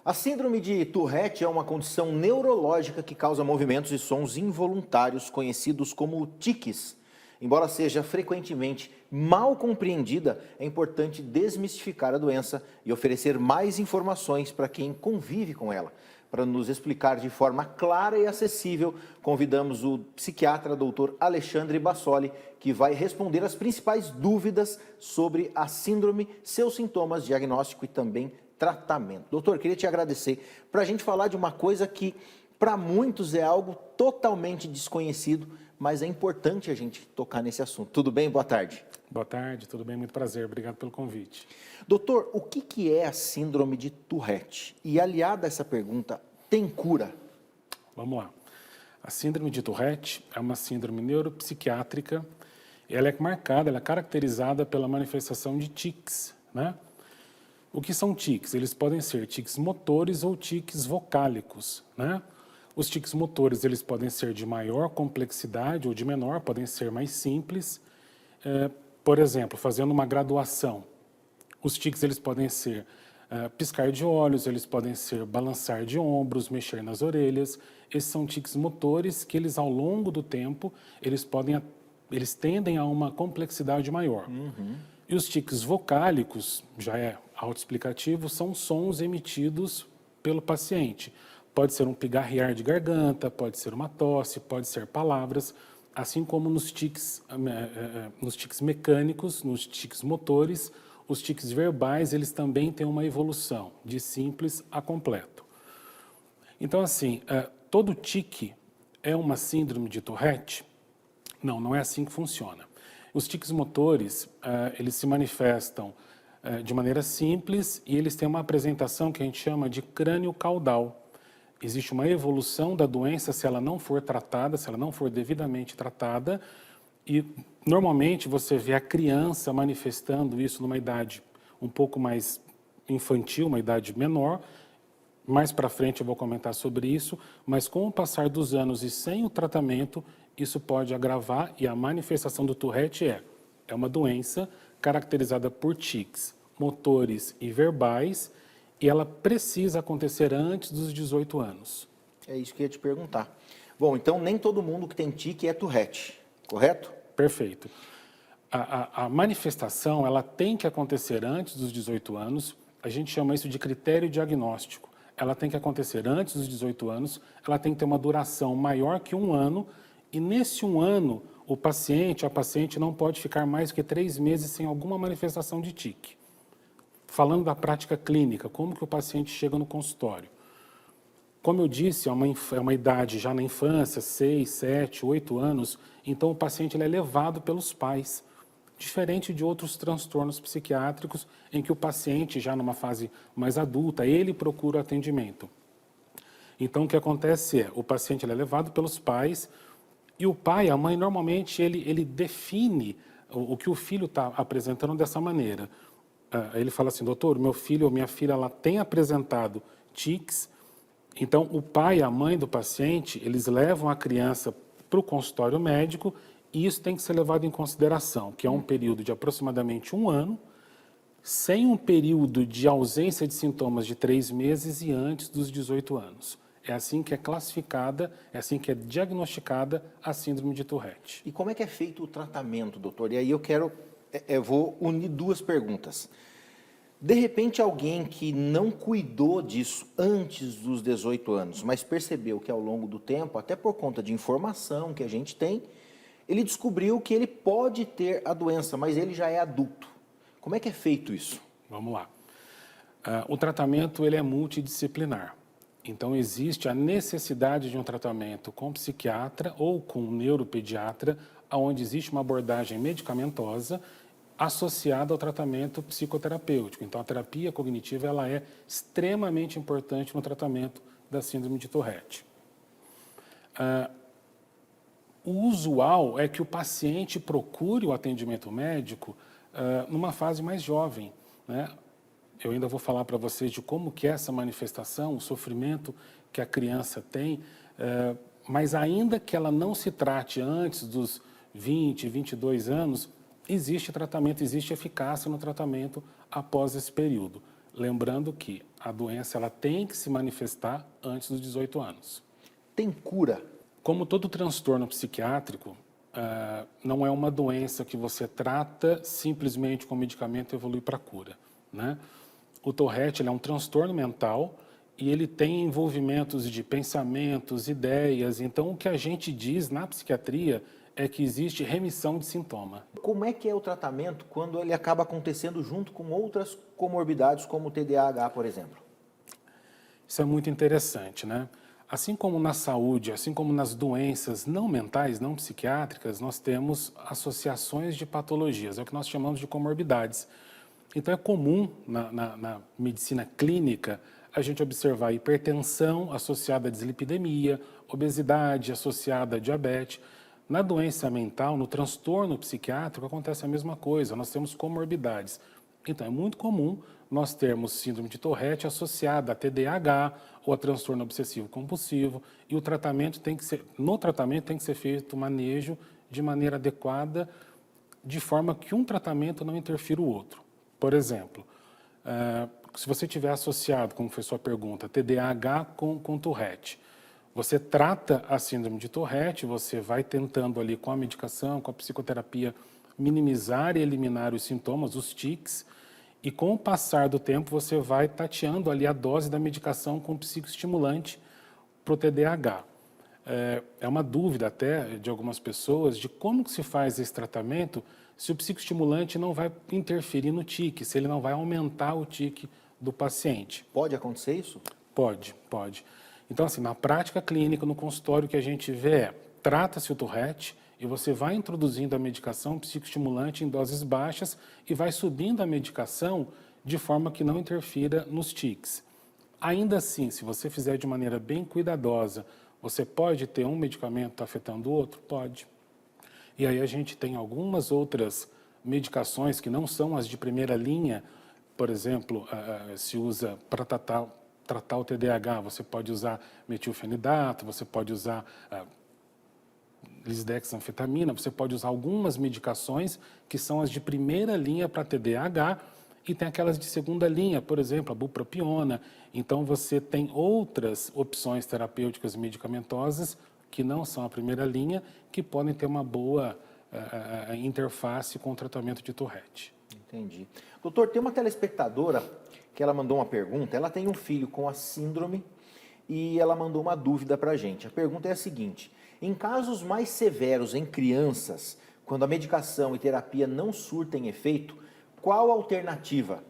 A síndrome de Tourette é uma condição neurológica que causa movimentos e sons involuntários conhecidos como tiques. Embora seja frequentemente mal compreendida, é importante desmistificar a doença e oferecer mais informações para quem convive com ela. Para nos explicar de forma clara e acessível, convidamos o psiquiatra Dr. Alexandre Bassoli, que vai responder as principais dúvidas sobre a síndrome, seus sintomas, diagnóstico e também tratamento. Doutor, queria te agradecer para a gente falar de uma coisa que para muitos é algo totalmente desconhecido, mas é importante a gente tocar nesse assunto. Tudo bem? Boa tarde. Boa tarde, tudo bem? Muito prazer, obrigado pelo convite. Doutor, o que é a síndrome de Tourette? E aliada a essa pergunta, tem cura? Vamos lá. A síndrome de Tourette é uma síndrome neuropsiquiátrica. Ela é marcada, ela é caracterizada pela manifestação de tiques, né? O que são tiques? Eles podem ser tiques motores ou tiques vocálicos, né? Os tiques motores, eles podem ser de maior complexidade ou de menor, podem ser mais simples. Por exemplo, fazendo uma graduação, os tiques eles podem ser piscar de olhos, eles podem ser balançar de ombros, mexer nas orelhas. Esses são tiques motores que eles, ao longo do tempo, eles tendem a uma complexidade maior. E os tiques vocálicos, já é autoexplicativo, são sons emitidos pelo paciente. Pode ser um pigarrear de garganta, pode ser uma tosse, pode ser palavras, assim como nos tiques mecânicos, nos tiques motores, os tiques verbais, eles também têm uma evolução de simples a completo. Então, assim, todo tique é uma síndrome de Tourette? Não, não é assim que funciona. Os tiques motores, eles se manifestam de maneira simples e eles têm uma apresentação que a gente chama de crânio caudal. Existe uma evolução da doença se ela não for tratada, se ela não for devidamente tratada, e normalmente você vê a criança manifestando isso numa idade um pouco mais infantil, uma idade menor. Mais para frente eu vou comentar sobre isso, mas com o passar dos anos e sem o tratamento, isso pode agravar e a manifestação do Tourette é uma doença caracterizada por tiques motores e verbais, e ela precisa acontecer antes dos 18 anos. É isso que eu ia te perguntar. Bom, então nem todo mundo que tem tique é Tourette, correto? Perfeito. A manifestação ela tem que acontecer antes dos 18 anos, a gente chama isso de critério diagnóstico. Ela tem que acontecer antes dos 18 anos, ela tem que ter uma duração maior que 1 ano, e nesse 1 ano, a paciente não pode ficar mais que 3 meses sem alguma manifestação de tique. Falando da prática clínica, como que o paciente chega no consultório? Como eu disse, é uma idade já na infância, 6, 7, 8 anos, então o paciente ele é levado pelos pais, diferente de outros transtornos psiquiátricos em que o paciente, já numa fase mais adulta, ele procura o atendimento. Então, o que acontece o paciente ele é levado pelos pais e o pai, a mãe, normalmente, ele define o que o filho está apresentando dessa maneira. Ele fala assim, doutor, meu filho ou minha filha ela tem apresentado tiques, então o pai e a mãe do paciente, eles levam a criança para o consultório médico e isso tem que ser levado em consideração, que é um período de aproximadamente 1 ano, sem um período de ausência de sintomas de 3 meses e antes dos 18 anos. É assim que é classificada, é assim que é diagnosticada a síndrome de Tourette. E como é que é feito o tratamento, doutor? E aí eu vou unir 2 perguntas. De repente, alguém que não cuidou disso antes dos 18 anos, mas percebeu que ao longo do tempo, até por conta de informação que a gente tem, ele descobriu que ele pode ter a doença, mas ele já é adulto. Como é que é feito isso? Vamos lá. O tratamento ele é multidisciplinar. Então, existe a necessidade de um tratamento com psiquiatra ou com neuropediatra, onde existe uma abordagem medicamentosa associada ao tratamento psicoterapêutico. Então, a terapia cognitiva ela é extremamente importante no tratamento da síndrome de Tourette. O usual é que o paciente procure o atendimento médico numa fase mais jovem, né? Eu ainda vou falar para vocês de como que é essa manifestação, o sofrimento que a criança tem, mas ainda que ela não se trate antes dos 20, 22 anos, existe tratamento, existe eficácia no tratamento após esse período. Lembrando que a doença ela tem que se manifestar antes dos 18 anos. Tem cura? Como todo transtorno psiquiátrico, não é uma doença que você trata simplesmente com medicamento e evolui para a cura, né? O Tourette ele é um transtorno mental e ele tem envolvimentos de pensamentos, ideias. Então, o que a gente diz na psiquiatria é que existe remissão de sintoma. Como é que é o tratamento quando ele acaba acontecendo junto com outras comorbidades, como o TDAH, por exemplo? Isso é muito interessante, né? Assim como na saúde, assim como nas doenças não mentais, não psiquiátricas, nós temos associações de patologias, é o que nós chamamos de comorbidades. Então, é comum na medicina clínica a gente observar hipertensão associada à dislipidemia, obesidade associada a diabetes. Na doença mental, no transtorno psiquiátrico, acontece a mesma coisa, nós temos comorbidades. Então, é muito comum nós termos síndrome de Tourette associada a TDAH ou a transtorno obsessivo compulsivo, e o tratamento tem que ser, no tratamento tem que ser feito manejo de maneira adequada, de forma que um tratamento não interfira o outro. Por exemplo, se você tiver associado, como foi sua pergunta, TDAH com Tourette, você trata a síndrome de Tourette, você vai tentando ali com a medicação, com a psicoterapia, minimizar e eliminar os sintomas, os tics, e com o passar do tempo você vai tateando ali a dose da medicação com psicoestimulante para o TDAH. É uma dúvida até de algumas pessoas de como que se faz esse tratamento se o psicoestimulante não vai interferir no tique, se ele não vai aumentar o tique do paciente. Pode acontecer isso? Pode, pode. Então, assim, na prática clínica, no consultório, o que a gente vê é, trata-se o Tourette e você vai introduzindo a medicação psicoestimulante em doses baixas e vai subindo a medicação de forma que não interfira nos tiques. Ainda assim, se você fizer de maneira bem cuidadosa, você pode ter um medicamento afetando o outro? Pode. E aí a gente tem algumas outras medicações que não são as de primeira linha, por exemplo, se usa para tratar o TDAH, você pode usar metilfenidato, você pode usar lisdexanfetamina, você pode usar algumas medicações que são as de primeira linha para TDAH e tem aquelas de segunda linha, por exemplo, a bupropiona. Então, você tem outras opções terapêuticas medicamentosas que não são a primeira linha, que podem ter uma boa interface com o tratamento de Tourette. Entendi. Doutor, tem uma telespectadora que ela mandou uma pergunta. Ela tem um filho com a síndrome e ela mandou uma dúvida para a gente. A pergunta é a seguinte: em casos mais severos em crianças, quando a medicação e terapia não surtem efeito, qual a alternativa?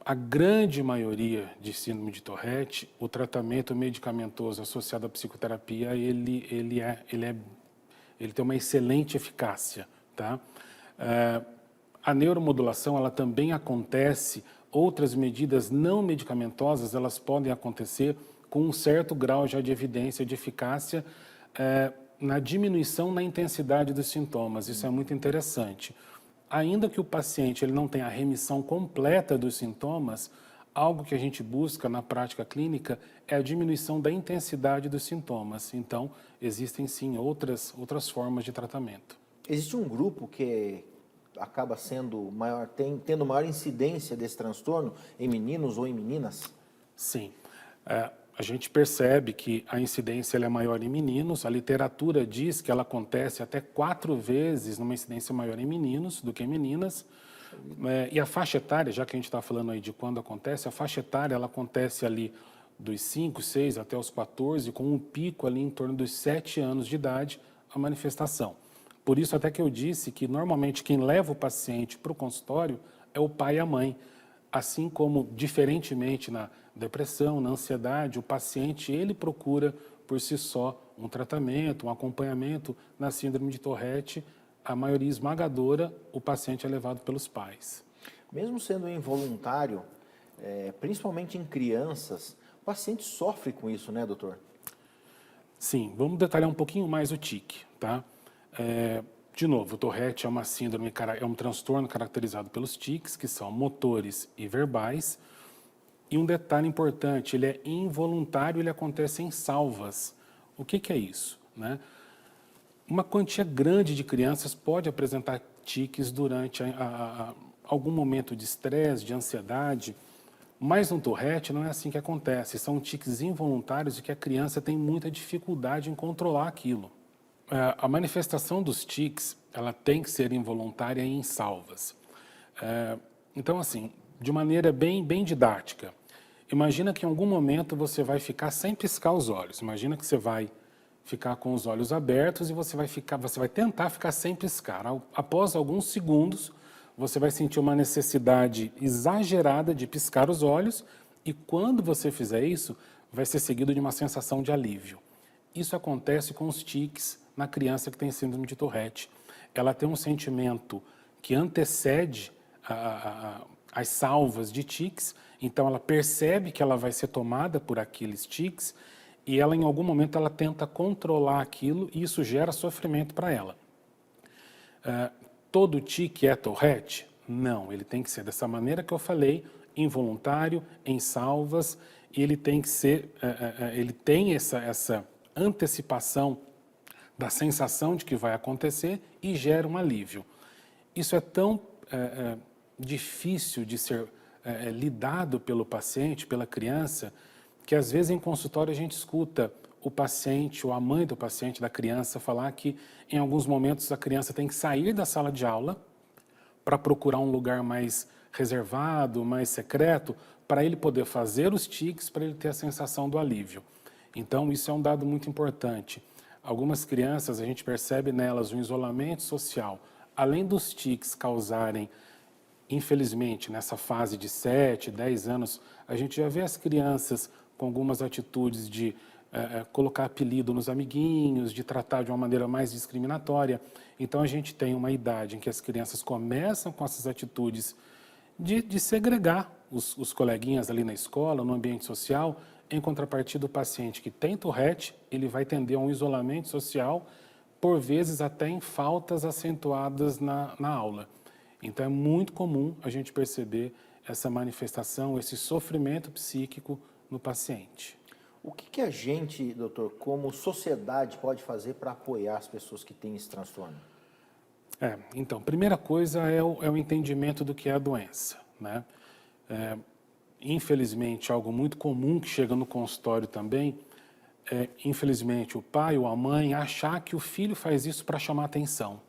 A grande maioria de síndrome de Tourette, o tratamento medicamentoso associado à psicoterapia, ele tem uma excelente eficácia, tá? A neuromodulação, ela também acontece, outras medidas não medicamentosas, elas podem acontecer com um certo grau já de evidência de eficácia na diminuição na intensidade dos sintomas. Isso é muito interessante. Ainda que o paciente ele não tenha a remissão completa dos sintomas, algo que a gente busca na prática clínica é a diminuição da intensidade dos sintomas. Então, existem sim outras formas de tratamento. Existe um grupo que acaba sendo maior, tendo maior incidência desse transtorno em meninos ou em meninas? Sim. A gente percebe que a incidência ela é maior em meninos, a literatura diz que ela acontece até 4 vezes numa incidência maior em meninos do que em meninas, e a faixa etária, já que a gente está falando aí de quando acontece, a faixa etária ela acontece ali dos 5, 6 até os 14, com um pico ali em torno dos 7 anos de idade, a manifestação. Por isso até que eu disse que normalmente quem leva o paciente para o consultório é o pai e a mãe, assim como, diferentemente na depressão, na ansiedade, o paciente ele procura por si só um tratamento, um acompanhamento. Na síndrome de Tourette, a maioria esmagadora, o paciente é levado pelos pais. Mesmo sendo involuntário, principalmente em crianças, o paciente sofre com isso, né, doutor? Sim, vamos detalhar um pouquinho mais o tique, tá? De novo, o Tourette é uma síndrome, é um transtorno caracterizado pelos tiques, que são motores e verbais. E um detalhe importante, ele é involuntário, ele acontece em salvas. O que é isso, né? Uma quantia grande de crianças pode apresentar tiques durante algum momento de estresse, de ansiedade. Mas no Tourette não é assim que acontece. São tiques involuntários e que a criança tem muita dificuldade em controlar aquilo. A manifestação dos tiques, ela tem que ser involuntária e em salvas. Então, assim, de maneira bem didática, imagina que em algum momento você vai ficar sem piscar os olhos. Imagina que você vai ficar com os olhos abertos e você vai tentar ficar sem piscar. Após alguns segundos, você vai sentir uma necessidade exagerada de piscar os olhos e quando você fizer isso, vai ser seguido de uma sensação de alívio. Isso acontece com os tiques na criança que tem síndrome de Tourette. Ela tem um sentimento que antecede as salvas de tiques, então ela percebe que ela vai ser tomada por aqueles tiques e ela, em algum momento, ela tenta controlar aquilo e isso gera sofrimento para ela. Todo tique é Tourette? Não, ele tem que ser dessa maneira que eu falei, involuntário, em salvas, e ele tem que ser, ele tem essa antecipação da sensação de que vai acontecer e gera um alívio. Isso é tão difícil de ser lidado pelo paciente, pela criança, que às vezes em consultório a gente escuta o paciente ou a mãe do paciente, da criança, falar que em alguns momentos a criança tem que sair da sala de aula para procurar um lugar mais reservado, mais secreto, para ele poder fazer os tiques, para ele ter a sensação do alívio. Então, isso é um dado muito importante. Algumas crianças, a gente percebe nelas um isolamento social. Além dos tiques causarem, infelizmente, nessa fase de 7, 10 anos, a gente já vê as crianças com algumas atitudes de colocar apelido nos amiguinhos, de tratar de uma maneira mais discriminatória. Então, a gente tem uma idade em que as crianças começam com essas atitudes de segregar os coleguinhas ali na escola, no ambiente social. Em contrapartida, o paciente que tem Tourette, ele vai tender a um isolamento social, por vezes até em faltas acentuadas na aula. Então, é muito comum a gente perceber essa manifestação, esse sofrimento psíquico no paciente. O que a gente, doutor, como sociedade, pode fazer para apoiar as pessoas que têm esse transtorno? Então, primeira coisa é o entendimento do que é a doença, né? Infelizmente, algo muito comum que chega no consultório também é, infelizmente, o pai ou a mãe achar que o filho faz isso para chamar atenção.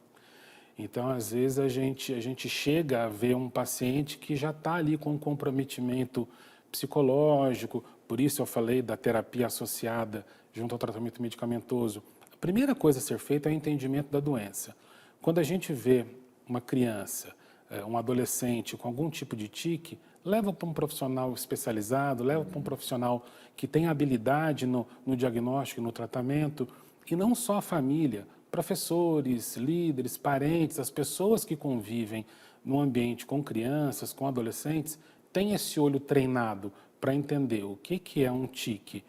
Então, às vezes, a gente chega a ver um paciente que já está ali com um comprometimento psicológico, por isso eu falei da terapia associada junto ao tratamento medicamentoso. A primeira coisa a ser feita é o entendimento da doença. Quando a gente vê uma criança, um adolescente com algum tipo de tique, leva para um profissional especializado, leva para um profissional que tem habilidade no diagnóstico, no tratamento, e não só a família, professores, líderes, parentes, as pessoas que convivem no ambiente com crianças, com adolescentes, têm esse olho treinado para entender o que é um tique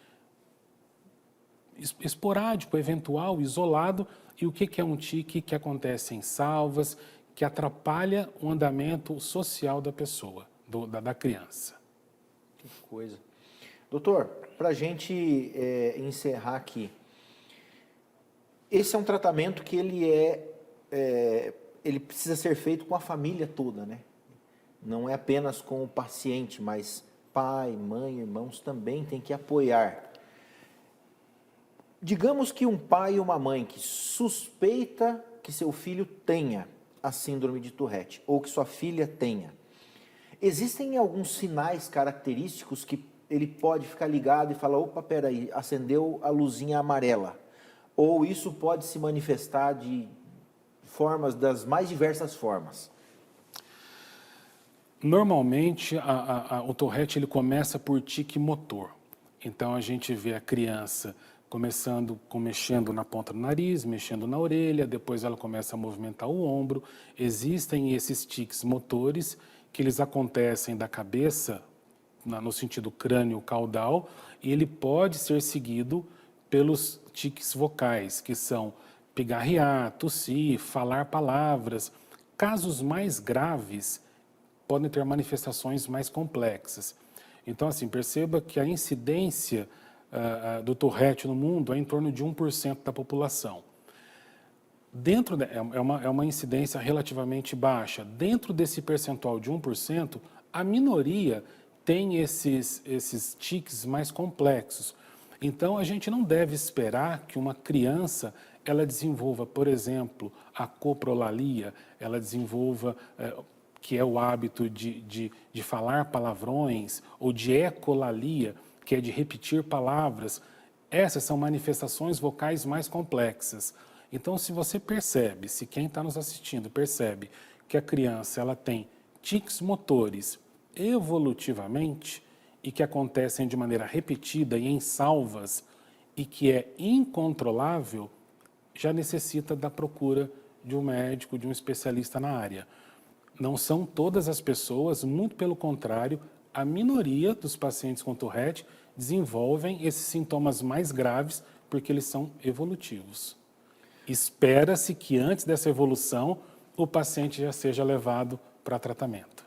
esporádico, eventual, isolado, e o que é um tique que acontece em salvas, que atrapalha o andamento social da pessoa, da criança. Que coisa. Doutor, para a gente encerrar aqui, esse é um tratamento que ele precisa ser feito com a família toda, né? Não é apenas com o paciente, mas pai, mãe, irmãos também tem que apoiar. Digamos que um pai e uma mãe que suspeita que seu filho tenha a síndrome de Tourette ou que sua filha tenha. Existem alguns sinais característicos que ele pode ficar ligado e falar, opa, peraí, acendeu a luzinha amarela. Ou isso pode se manifestar de formas, das mais diversas formas. Normalmente, o Tourette ele começa por tique motor. Então, a gente vê a criança começando mexendo na ponta do nariz, mexendo na orelha, depois ela começa a movimentar o ombro. Existem esses tiques motores que eles acontecem da cabeça, no sentido crânio-caudal, e ele pode ser seguido pelos tiques vocais, que são pigarrear, tossir, falar palavras. Casos mais graves podem ter manifestações mais complexas. Então, assim, perceba que a incidência do Tourette no mundo é em torno de 1% da população. É uma incidência relativamente baixa. Dentro desse percentual de 1%, a minoria têm esses tiques mais complexos. Então, a gente não deve esperar que uma criança ela desenvolva, por exemplo, a coprolalia, ela desenvolva, que é o hábito de falar palavrões, ou de ecolalia, que é de repetir palavras. Essas são manifestações vocais mais complexas. Então, se você percebe, se quem está nos assistindo percebe que a criança ela tem tiques motores evolutivamente e que acontecem de maneira repetida e em salvas e que é incontrolável, já necessita da procura de um médico, de um especialista na área. Não são todas as pessoas, muito pelo contrário, a minoria dos pacientes com Tourette desenvolvem esses sintomas mais graves porque eles são evolutivos. Espera-se que antes dessa evolução o paciente já seja levado para tratamento.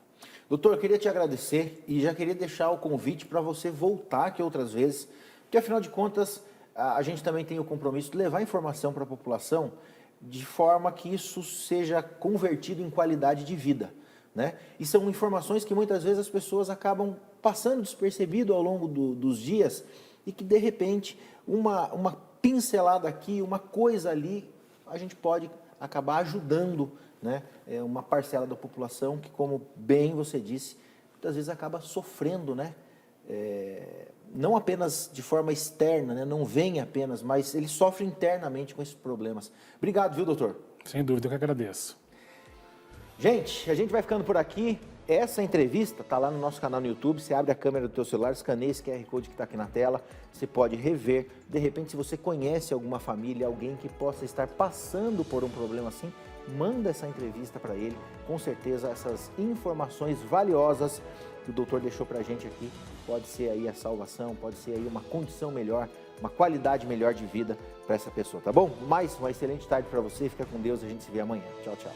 Doutor, eu queria te agradecer e já queria deixar o convite para você voltar aqui outras vezes, porque afinal de contas a gente também tem o compromisso de levar informação para a população de forma que isso seja convertido em qualidade de vida, né? E são informações que muitas vezes as pessoas acabam passando despercebido ao longo dos dias e que de repente uma pincelada aqui, uma coisa ali, a gente pode acabar ajudando, né, uma parcela da população que, como bem você disse, muitas vezes acaba sofrendo, né, não apenas de forma externa, né, não vem apenas, mas ele sofre internamente com esses problemas. Obrigado, viu, doutor? Sem dúvida, eu que agradeço. Gente, a gente vai ficando por aqui. Essa entrevista está lá no nosso canal no YouTube. Você abre a câmera do teu celular, escaneia esse QR Code que está aqui na tela. Você pode rever. De repente, se você conhece alguma família, alguém que possa estar passando por um problema assim, manda essa entrevista para ele. Com certeza, essas informações valiosas que o doutor deixou para a gente aqui, pode ser aí a salvação, pode ser aí uma condição melhor, uma qualidade melhor de vida para essa pessoa, tá bom? Mais uma excelente tarde para você. Fica com Deus. A gente se vê amanhã. Tchau, tchau.